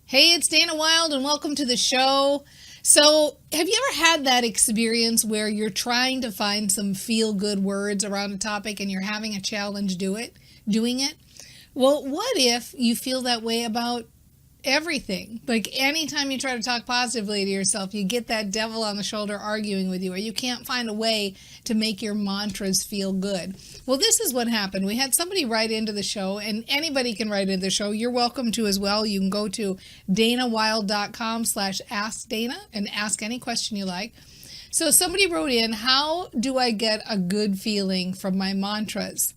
Hey, it's Dana Wilde, and welcome to the show. So, have you ever had that experience where you're trying to find some feel good words around a topic and you're having a challenge doing it? Well, what if you feel that way about everything? Like anytime you try to talk positively to yourself, you get that devil on the shoulder arguing with you, or you can't find a way to make your mantras feel good. Well, this is what happened. We had somebody write into the show, and anybody can write into the show. You're welcome to as well. You can go to danawilde.com/askdana and ask any question you like. So somebody wrote in, how do I get a good feeling from my mantras?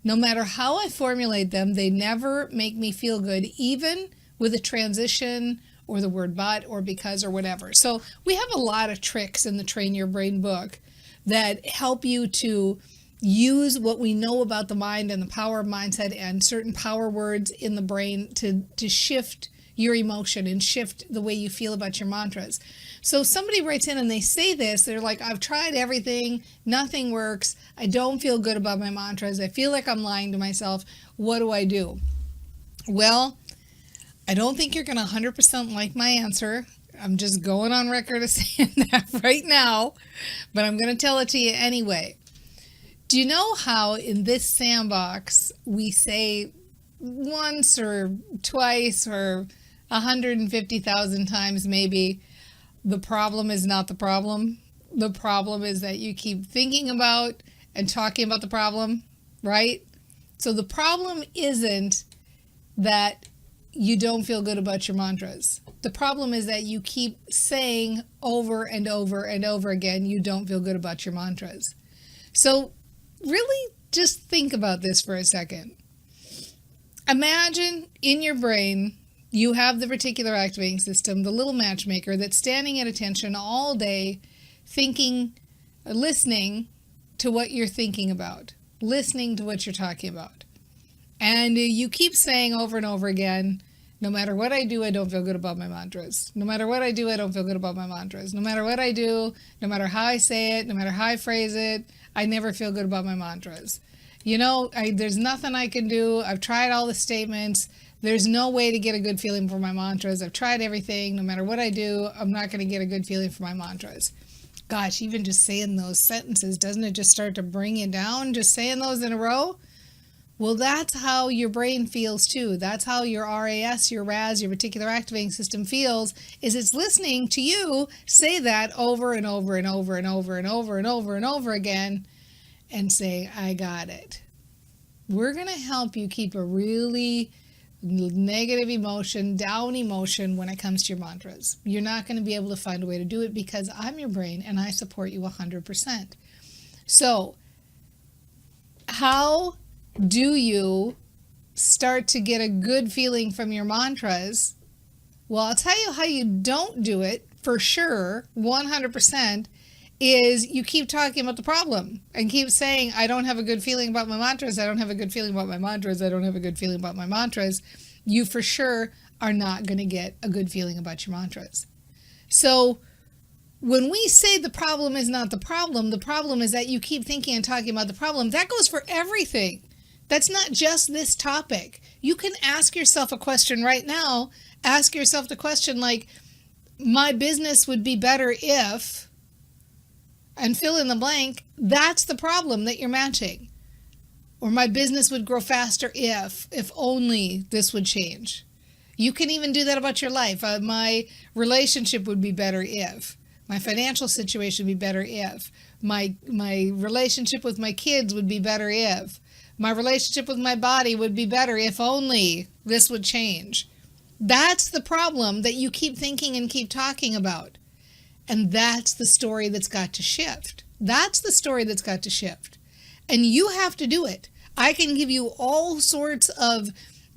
No matter how I formulate them, they never make me feel good, even with a transition or the word but or because or whatever. So we have a lot of tricks in the Train Your Brain book that help you to use what we know about the mind and the power of mindset and certain power words in the brain to shift your emotion and shift the way you feel about your mantras. So somebody writes in and they say this, they're like, I've tried everything, nothing works. I don't feel good about my mantras. I feel like I'm lying to myself. What do I do? Well, I don't think you're going to 100% like my answer. I'm just going on record as saying that right now, but I'm going to tell it to you anyway. Do you know how in this sandbox we say once or twice or 150,000 times maybe, the problem is not the problem? The problem is that you keep thinking about and talking about the problem, right? So the problem isn't that you don't feel good about your mantras. The problem is that you keep saying over and over and over again, you don't feel good about your mantras. So really just think about this for a second. Imagine in your brain, you have the reticular activating system, the little matchmaker that's standing at attention all day, thinking, listening to what you're thinking about, listening to what you're talking about. And you keep saying over and over again, no matter what I do, I don't feel good about my mantras. No matter what I do, I don't feel good about my mantras. No matter what I do, no matter how I say it, no matter how I phrase it, I never feel good about my mantras. You know, there's nothing I can do. I've tried all the statements. There's no way to get a good feeling for my mantras. I've tried everything. No matter what I do, I'm not going to get a good feeling for my mantras. Gosh, even just saying those sentences, doesn't it just start to bring you down, just saying those in a row? Well, that's how your brain feels too. That's how your RAS, your RAS, your reticular activating system feels, is it's listening to you say that over and over and over and over and over and over and over again and say, I got it. We're going to help you keep a really negative emotion, down emotion when it comes to your mantras. You're not going to be able to find a way to do it because I'm your brain and I support you 100%. So, how do you start to get a good feeling from your mantras? Well, I'll tell you how you don't do it for sure, 100%, is you keep talking about the problem and keep saying, I don't have a good feeling about my mantras. I don't have a good feeling about my mantras. I don't have a good feeling about my mantras. You for sure are not going to get a good feeling about your mantras. So when we say the problem is not the problem is that you keep thinking and talking about the problem. That goes for everything. That's not just this topic. You can ask yourself a question right now. Ask yourself the question like, my business would be better if, and fill in the blank. That's the problem that you're matching. Or my business would grow faster if only this would change. You can even do that about your life. My relationship would be better if. My financial situation would be better if. My relationship with my kids would be better if. My relationship with my body would be better if only this would change. That's the problem that you keep thinking and keep talking about. And that's the story that's got to shift. That's the story that's got to shift. And you have to do it. I can give you all sorts of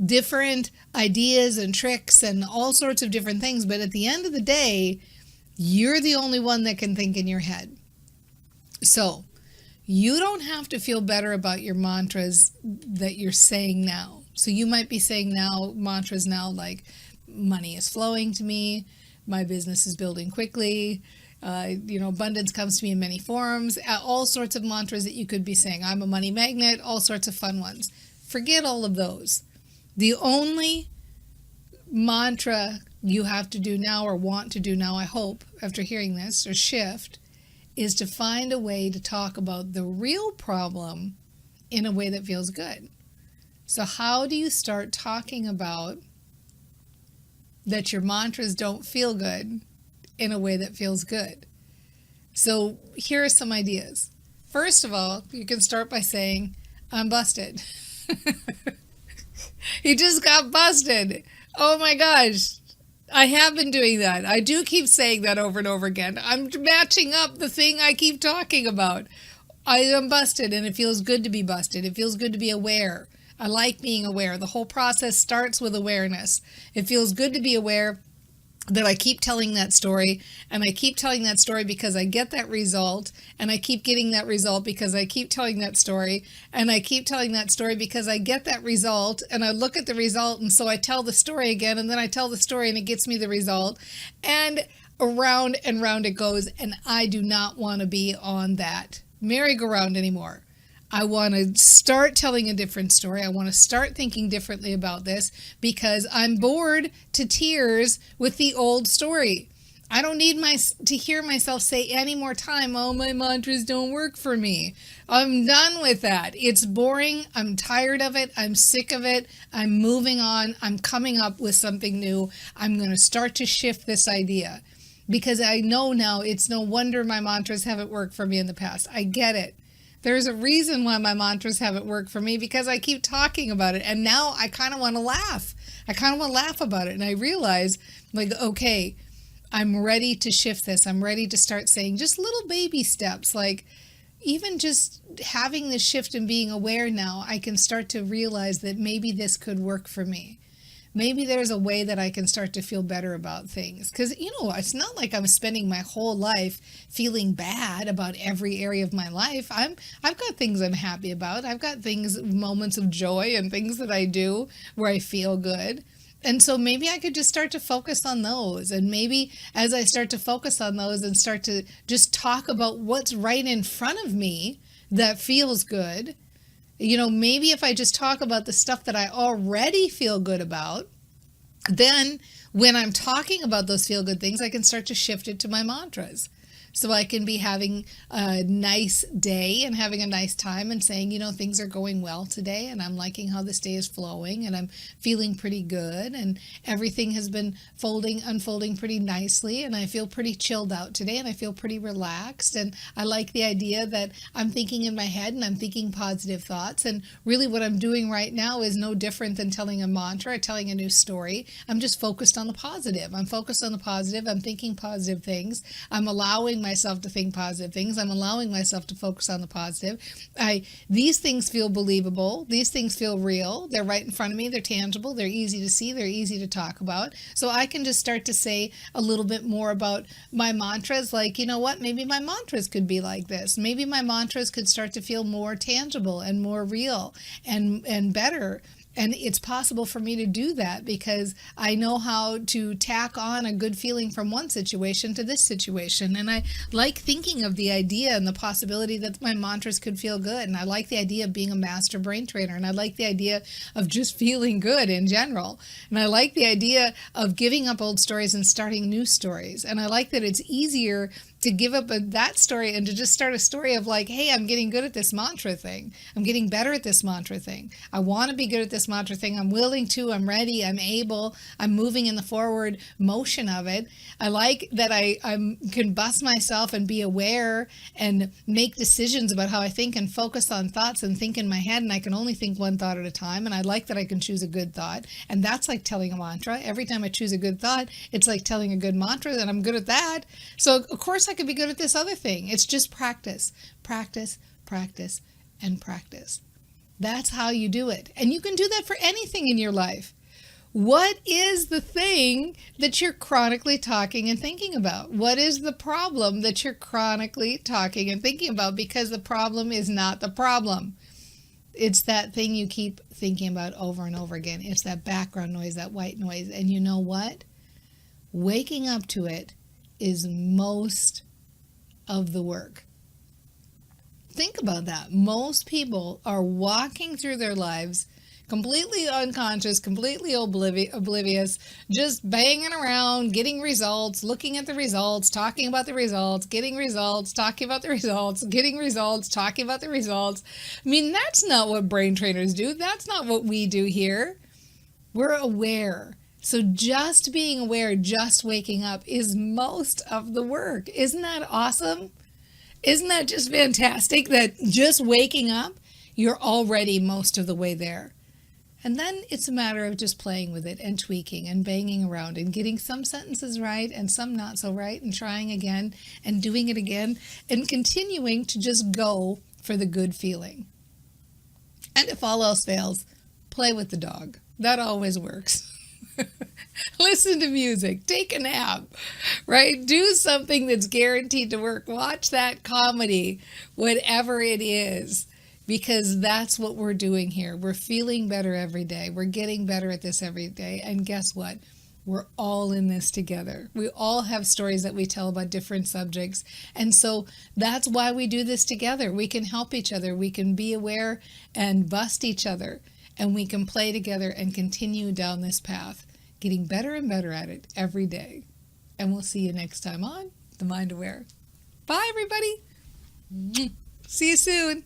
different ideas and tricks and all sorts of different things, but at the end of the day, you're the only one that can think in your head. So, you don't have to feel better about your mantras that you're saying now. So you might be saying mantras now like, money is flowing to me, my business is building quickly, abundance comes to me in many forms, all sorts of mantras that you could be saying. I'm a money magnet, all sorts of fun ones. Forget all of those. The only mantra you have to do now, or want to do now, I hope, after hearing this, or shift, is to find a way to talk about the real problem in a way that feels good. So how do you start talking about that your mantras don't feel good in a way that feels good? So here are some ideas. First of all, you can start by saying, I'm busted. You just got busted. Oh my gosh. I have been doing that. I do keep saying that over and over again. I'm matching up the thing I keep talking about. I am busted, and it feels good to be busted. It feels good to be aware. I like being aware. The whole process starts with awareness. It feels good to be aware that I keep telling that story, and I keep telling that story because I get that result, and I keep getting that result because I keep telling that story, and I keep telling that story because I get that result, and I look at the result, and so I tell the story again, and then I tell the story, and it gets me the result, and around and round it goes, and I do not want to be on that merry-go-round anymore. I want to start telling a different story. I want to start thinking differently about this because I'm bored to tears with the old story. I don't need to hear myself say any more time, oh, my mantras don't work for me. I'm done with that. It's boring. I'm tired of it. I'm sick of it. I'm moving on. I'm coming up with something new. I'm going to start to shift this idea because I know now it's no wonder my mantras haven't worked for me in the past. I get it. There's a reason why my mantras haven't worked for me because I keep talking about it. And now I kind of want to laugh. I kind of want to laugh about it. And I realize, like, okay, I'm ready to shift this. I'm ready to start saying just little baby steps. Like, even just having this shift and being aware now, I can start to realize that maybe this could work for me. Maybe there's a way that I can start to feel better about things. Because, it's not like I'm spending my whole life feeling bad about every area of my life. I've got things I'm happy about. I've got moments of joy and things that I do where I feel good. And so maybe I could just start to focus on those. And maybe as I start to focus on those and start to just talk about what's right in front of me that feels good, maybe if I just talk about the stuff that I already feel good about, then when I'm talking about those feel good things, I can start to shift it to my mantras. So I can be having a nice day and having a nice time and saying, things are going well today and I'm liking how this day is flowing and I'm feeling pretty good and everything has been unfolding pretty nicely and I feel pretty chilled out today and I feel pretty relaxed and I like the idea that I'm thinking in my head and I'm thinking positive thoughts and really what I'm doing right now is no different than telling a mantra or telling a new story. I'm just focused on the positive. I'm focused on the positive. I'm thinking positive things. I'm allowing myself to think positive things. I'm allowing myself to focus on the positive. These things feel believable. These things feel real. They're right in front of me. They're tangible. They're easy to see. They're easy to talk about. So I can just start to say a little bit more about my mantras. Like, maybe my mantras could be like this. Maybe my mantras could start to feel more tangible and more real and better. And it's possible for me to do that because I know how to tack on a good feeling from one situation to this situation. And I like thinking of the idea and the possibility that my mantras could feel good. And I like the idea of being a master brain trainer. And I like the idea of just feeling good in general. And I like the idea of giving up old stories and starting new stories. And I like that it's easier to give up that story and to just start a story of like, hey, I'm getting good at this mantra thing. I'm getting better at this mantra thing. I want to be good at this mantra thing. I'm willing to, I'm ready, I'm able, I'm moving in the forward motion of it. I like that I can bust myself and be aware and make decisions about how I think and focus on thoughts and think in my head. And I can only think one thought at a time. And I like that I can choose a good thought. And that's like telling a mantra. Every time I choose a good thought, it's like telling a good mantra and I'm good at that. So of course I could be good at this other thing. It's just practice, practice, practice, and practice. That's how you do it. And you can do that for anything in your life. What is the thing that you're chronically talking and thinking about? What is the problem that you're chronically talking and thinking about? Because the problem is not the problem. It's that thing you keep thinking about over and over again. It's that background noise, that white noise. And you know what? Waking up to it is most of the work. Think about that. Most people are walking through their lives completely unconscious, completely oblivious, just banging around, getting results, looking at the results, talking about the results, getting results, talking about the results, getting results, talking about the results. I mean, that's not what brain trainers do. That's not what we do here. We're aware. So just being aware, just waking up is most of the work. Isn't that awesome? Isn't that just fantastic that just waking up, you're already most of the way there? And then it's a matter of just playing with it and tweaking and banging around and getting some sentences right and some not so right and trying again and doing it again and continuing to just go for the good feeling. And if all else fails, play with the dog. That always works. Listen to music, take a nap, right? Do something that's guaranteed to work. Watch that comedy, whatever it is, because that's what we're doing here. We're feeling better every day. We're getting better at this every day. And guess what? We're all in this together. We all have stories that we tell about different subjects. And so that's why we do this together. We can help each other. We can be aware and bust each other. And we can play together and continue down this path, getting better and better at it every day. And we'll see you next time on The Mind Aware. Bye, everybody. See you soon.